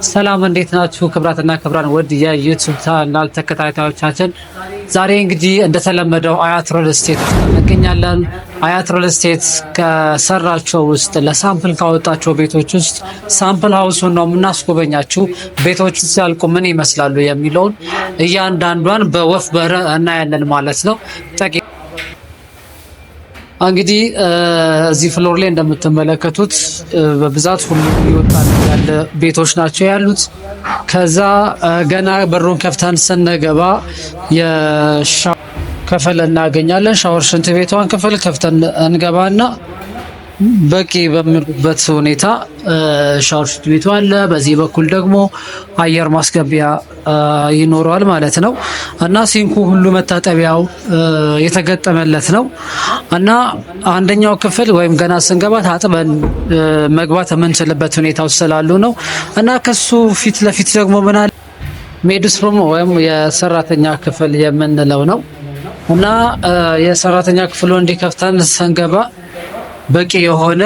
ሰላም እንዴት ናችሁ? ክብራትና ክብራን ውድ የዩቲዩብ ቻናል ተከታታዮቻችን፣ ዛሬ እንግዲህ እንደተለመደው አያት ሪል ስቴት እንገኛለን። አያት ሪል ስቴት ከሰራቸው ውስጥ ለሳምፕል ካወጣቸው ቤቶች ውስጥ ሳምፕል ሀውሱን ነው የምናስጎበኛችሁ። ቤቶች ሲያልቁ ምን ይመስላሉ የሚለውን እያንዳንዷን በወፍ በረ እናያለን ማለት ነው። እንግዲህ እዚህ ፍሎር ላይ እንደምትመለከቱት በብዛት ሁሉ ይወጣ ያለ ቤቶች ናቸው ያሉት። ከዛ ገና በሩን ከፍተን ስንገባ የሻወር ክፍል እናገኛለን። ሻወር ሽንት ቤቷን ክፍል ከፍተን እንገባና በቂ በሚሉበት ሁኔታ ሻወር ሽንት ቤቱ አለ። በዚህ በኩል ደግሞ አየር ማስገቢያ ይኖረዋል ማለት ነው እና ሲንኩ ሁሉ መታጠቢያው የተገጠመለት ነው እና አንደኛው ክፍል ወይም ገና ስንገባ ታጥበን መግባት የምንችልበት ሁኔታው ስላሉ ነው እና ከሱ ፊት ለፊት ደግሞ ምን አለ ሜድስ ሩም ወይም የሰራተኛ ክፍል የምንለው ነው እና የሰራተኛ ክፍሉ እንዲከፍተን ስንገባ በቂ የሆነ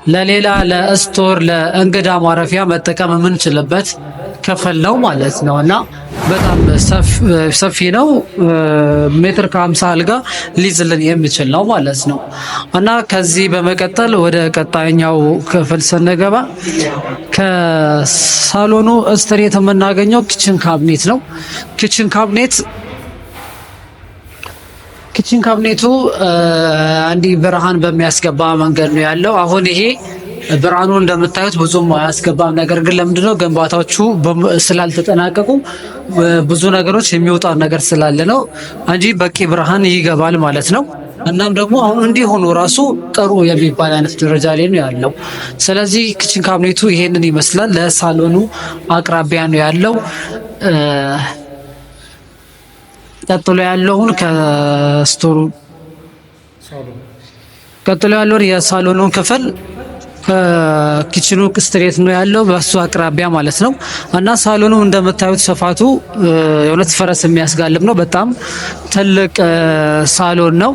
ለሌላ ለስቶር ለእንግዳ ማረፊያ መጠቀም የምንችልበት ክፍል ነው ማለት ነው እና በጣም ሰፊ ነው። ሜትር ከ50 አልጋ ሊዝልን የሚችል ነው ማለት ነው እና ከዚህ በመቀጠል ወደ ቀጣይኛው ክፍል ስንገባ ከሳሎኑ ስትሬት የምናገኘው ኪችን ካቢኔት ነው። ኪችን ካቢኔቱ አንዲ ብርሃን በሚያስገባ መንገድ ነው ያለው። አሁን ይሄ ብርሃኑ እንደምታዩት ብዙም አያስገባም። ነገር ግን ለምንድነው ግንባታዎቹ ስላልተጠናቀቁ ብዙ ነገሮች የሚወጣው ነገር ስላለ ነው እንጂ በቂ ብርሃን ይገባል ማለት ነው። እናም ደግሞ አሁን እንዲህ ሆኖ ራሱ ጥሩ የሚባል አይነት ደረጃ ላይ ነው ያለው። ስለዚህ ኪችን ካቢኔቱ ይሄንን ይመስላል። ለሳሎኑ አቅራቢያ ነው ያለው። ቀጥሎ ያለውን ከስቶሩ ቀጥሎ ያለውን የሳሎኑን ክፍል ኪችኑ ስትሬት ነው ያለው በሱ አቅራቢያ ማለት ነው እና ሳሎኑ እንደምታዩት ስፋቱ የሁለት ፈረስ የሚያስጋልብ ነው። በጣም ትልቅ ሳሎን ነው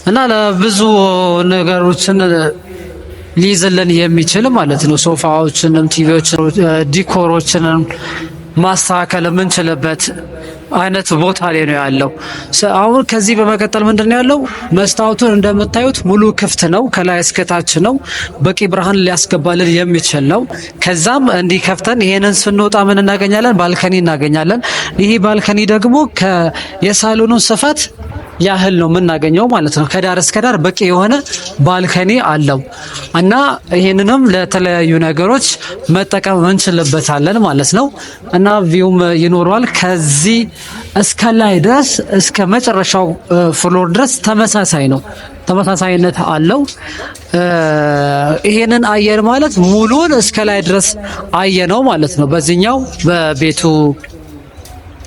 እና ለብዙ ነገሮችን ሊይዝልን የሚችል ማለት ነው። ሶፋዎችንም፣ ቲቪዎችን፣ ዲኮሮችንም ማስተካከል የምንችልበት አይነት ቦታ ላይ ነው ያለው። አሁን ከዚህ በመቀጠል ምንድነው ያለው መስታወቱን እንደምታዩት ሙሉ ክፍት ነው። ከላይ እስከታች ነው። በቂ ብርሃን ሊያስገባልን የሚችል ነው። ከዛም እንዲህ ከፍተን ይሄንን ስንወጣ ምን እናገኛለን? ባልከኒ እናገኛለን። ይሄ ባልከኒ ደግሞ የሳሎኑን ስፋት ያህል ነው የምናገኘው ማለት ነው። ከዳር እስከ ዳር በቂ የሆነ ባልከኒ አለው እና ይሄንንም ለተለያዩ ነገሮች መጠቀም እንችልበታለን ማለት ነው እና ቪውም ይኖረዋል። ከዚህ እስከ ላይ ድረስ እስከ መጨረሻው ፍሎር ድረስ ተመሳሳይ ነው፣ ተመሳሳይነት አለው። ይሄንን አየር ማለት ሙሉን እስከ ላይ ድረስ አየነው ማለት ነው በዚህኛው በቤቱ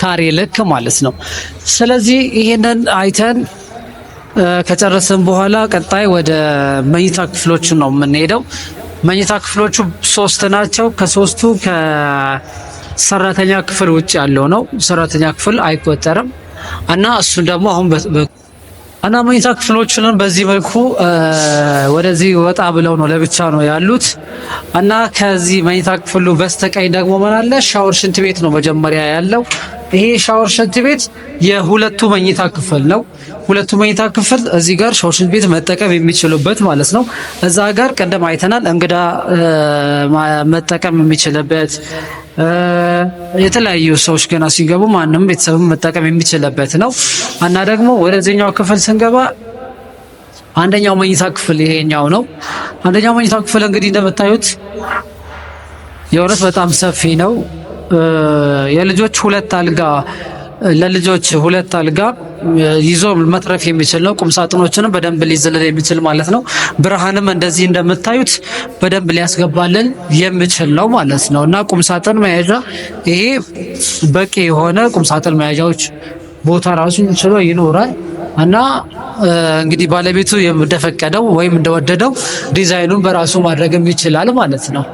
ካሬ ልክ ማለት ነው። ስለዚህ ይሄንን አይተን ከጨረስን በኋላ ቀጣይ ወደ መኝታ ክፍሎቹ ነው የምንሄደው። መኝታ ክፍሎቹ 3 ናቸው። ከሶስቱ ከሰራተኛ ክፍል ውጭ ያለው ነው። ሰራተኛ ክፍል አይቆጠርም እና እሱን ደግሞ አሁን እና መኝታ ክፍሎቹንም በዚህ መልኩ ወደዚህ ወጣ ብለው ነው ለብቻ ነው ያሉት እና ከዚህ መኝታ ክፍሉ በስተቀኝ ደግሞ ምን አለ? ሻወር ሽንት ቤት ነው መጀመሪያ ያለው። ይሄ ሻወር ሽንት ቤት የሁለቱ መኝታ ክፍል ነው። ሁለቱ መኝታ ክፍል እዚህ ጋር ሻወር ሽንት ቤት መጠቀም የሚችሉበት ማለት ነው። እዛ ጋር ቀደም አይተናል እንግዳ መጠቀም የሚችልበት የተለያዩ ሰዎች ገና ሲገቡ ማንም ቤተሰብ መጠቀም የሚችልበት ነው እና ደግሞ ወደዚህኛው ክፍል ስንገባ አንደኛው መኝታ ክፍል ይሄኛው ነው። አንደኛው መኝታ ክፍል እንግዲህ እንደምታዩት የእውነት በጣም ሰፊ ነው። የልጆች ለልጆች ሁለት አልጋ ይዞ መትረፍ የሚችል ነው። ቁም ሳጥኖችንም በደንብ ሊዝልን የሚችል ማለት ነው። ብርሃንም እንደዚህ እንደምታዩት በደንብ ሊያስገባልን የሚችል ነው ማለት ነው እና ቁም ሳጥን መያዣ ይሄ በቂ የሆነ ቁም ሳጥን መያዣዎች ቦታ ራሱ ችሎ ይኖራል እና እንግዲህ ባለቤቱ እንደፈቀደው ወይም እንደወደደው ዲዛይኑን በራሱ ማድረግም ይችላል ማለት ነው።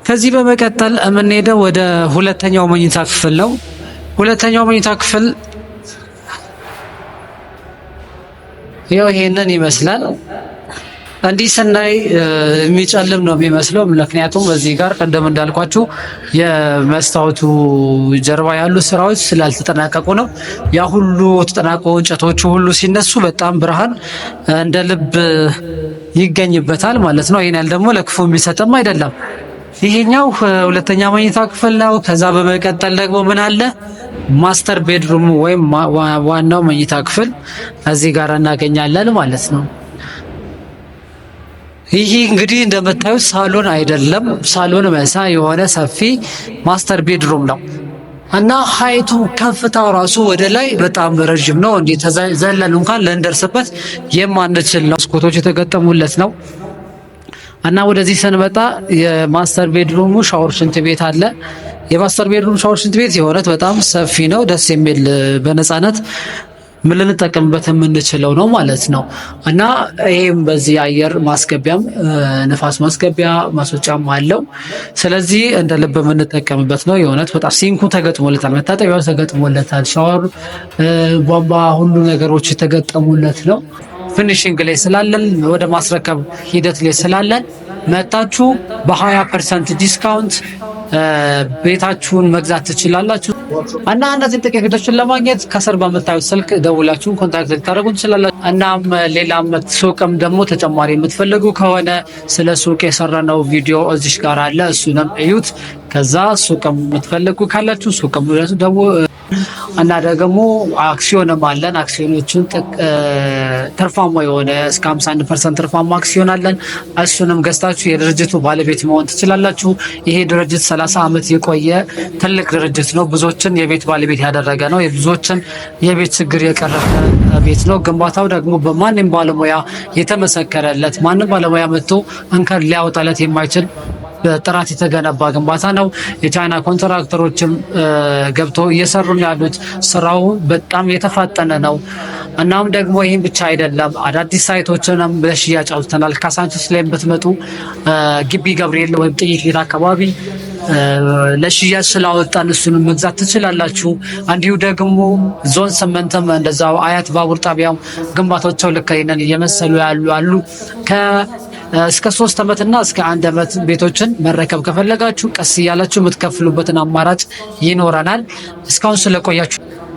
ከዚህ በመቀጠል የምንሄደው ወደ ሁለተኛው መኝታ ክፍል ነው። ሁለተኛው መኝታ ክፍል ይሄንን ይመስላል። እንዲህ ስናይ የሚጨልም ነው የሚመስለው። ምክንያቱም በዚህ ጋር ቀደም እንዳልኳችሁ የመስታወቱ ጀርባ ያሉ ስራዎች ስላልተጠናቀቁ ነው። ያ ሁሉ ተጠናቆ እንጨቶቹ ሁሉ ሲነሱ በጣም ብርሃን እንደ ልብ ይገኝበታል ማለት ነው። ይሄን ያህል ደግሞ ለክፉ የሚሰጥም አይደለም። ይሄኛው ሁለተኛ መኝታ ክፍል ነው። ከዛ በመቀጠል ደግሞ ምን አለ? ማስተር ቤድሩም ወይም ዋናው መኝታ ክፍል እዚህ ጋር እናገኛለን ማለት ነው። ይህ እንግዲህ እንደምታዩት ሳሎን አይደለም፣ ሳሎን መሳይ የሆነ ሰፊ ማስተር ቤድሩም ነው እና ሀይቱ ከፍታው ራሱ ወደ ላይ በጣም ረጅም ነው። እንዴ ተዘለን እንኳን ልንደርስበት የማንችል ነው። መስኮቶች የተገጠሙለት ነው እና ወደዚህ ስንመጣ የማስተር ቤድሩሙ ሻወር ሽንት ቤት አለ። የማስተር ቤድሩም ሻወር ሽንት ቤት የሆነት በጣም ሰፊ ነው፣ ደስ የሚል በነፃነት ምን ልንጠቀምበት የምንችለው ነው ማለት ነው። እና ይሄም በዚህ አየር ማስገቢያም ንፋስ ማስገቢያ ማስወጫም አለው። ስለዚህ እንደ ልብ የምንጠቀምበት ነው። የእውነት በጣም ሲንኩ ተገጥሞለታል፣ መታጠቢያው ተገጥሞለታል፣ ሻወር ቧንቧ፣ ሁሉ ነገሮች የተገጠሙለት ነው። ፊኒሺንግ ላይ ስላለን ወደ ማስረከብ ሂደት ላይ ስላለን መጣችሁ በ20% ዲስካውንት ቤታችሁን መግዛት ትችላላችሁ። እና እነዚህን ጥቂቶችን ለማግኘት ከስር በምታዩት ስልክ ደውላችሁ ኮንታክት ልታደርጉ ትችላላችሁ። እናም ሌላም ሱቅም ደግሞ ተጨማሪ የምትፈልጉ ከሆነ ስለ ሱቅ የሰራነው ቪዲዮ እዚሽ ጋር አለ፣ እሱንም እዩት። ከዛ ሱቅም የምትፈልጉ ካላችሁ ሱቅም እና ደግሞ አክሲዮንም አለን። አክሲዮኖችን ትርፋማ የሆነ እስከ 51% ትርፋማ አክሲዮን አለን። እሱንም ገዝታችሁ የድርጅቱ ባለቤት መሆን ትችላላችሁ። ይሄ ድርጅት 30 ዓመት የቆየ ትልቅ ድርጅት ነው። ብዙዎችን የቤት ባለቤት ያደረገ ነው። የብዙዎችን የቤት ችግር የቀረፈ ቤት ነው። ግንባታው ደግሞ በማንም ባለሙያ የተመሰከረለት፣ ማንም ባለሙያ መጥቶ እንከን ሊያወጣለት የማይችል በጥራት የተገነባ ግንባታ ነው። የቻይና ኮንትራክተሮችም ገብቶ እየሰሩ ያሉት፣ ስራው በጣም የተፋጠነ ነው። እናም ደግሞ ይህን ብቻ አይደለም፣ አዳዲስ ሳይቶችንም ለሽያጭ አውጥተናል። ካሳንቺስ ላይ ብትመጡ ግቢ ገብርኤል ወይም ጥይት ቤት አካባቢ ለሽያጭ ስላወጣን እሱንም መግዛት ትችላላችሁ። እንዲሁ ደግሞ ዞን 8ም እንደዛው አያት ባቡር ጣቢያው ግንባታቸው ልክ ይሄንን እየመሰሉ አሉ። እስከ 3 ዓመትና እስከ 1 ዓመት ቤቶችን መረከብ ከፈለጋችሁ ቀስ እያላችሁ የምትከፍሉበትን አማራጭ ይኖረናል። እስካሁን ስለቆያችሁ